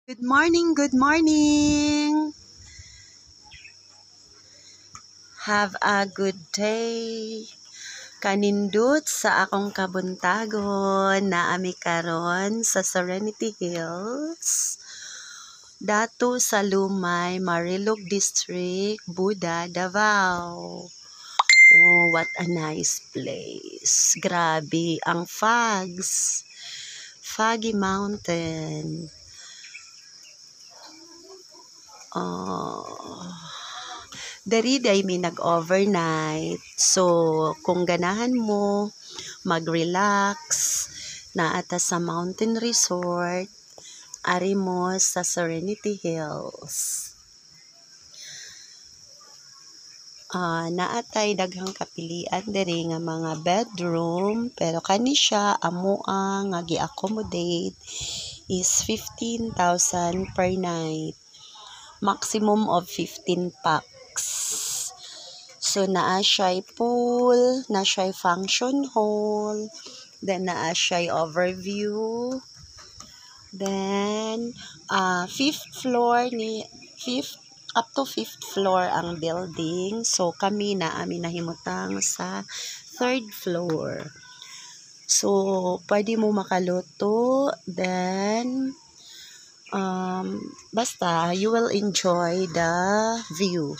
Good morning, good morning. Have a good day. Kanindot sa akong kabuntagon na ami karon sa Serenity Hills. Dato sa Lumay, Marilog District, Buda, Davao. Oh, what a nice place. Grabe, ang fogs. Foggy Mountain. Oh. Dari day mi nag-overnight. So, kung ganahan mo mag-relax na ata sa mountain resort, ari mo sa Serenity Hills. Naatay daghang kapilian diri nga mga bedroom, pero kani siya amo ang nga gi-accommodate is 15,000 per night. Maximum of 15 packs. So, naa siya'y pool, na siya'y function hall, then naa siya'y overview, then, fifth floor fifth, up to fifth floor ang building. So, kami na amin nahimutang sa third floor. So, pwede mo makaluto, then, basta, you will enjoy the view.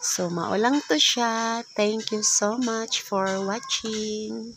So, maulang to siya. Thank you so much for watching.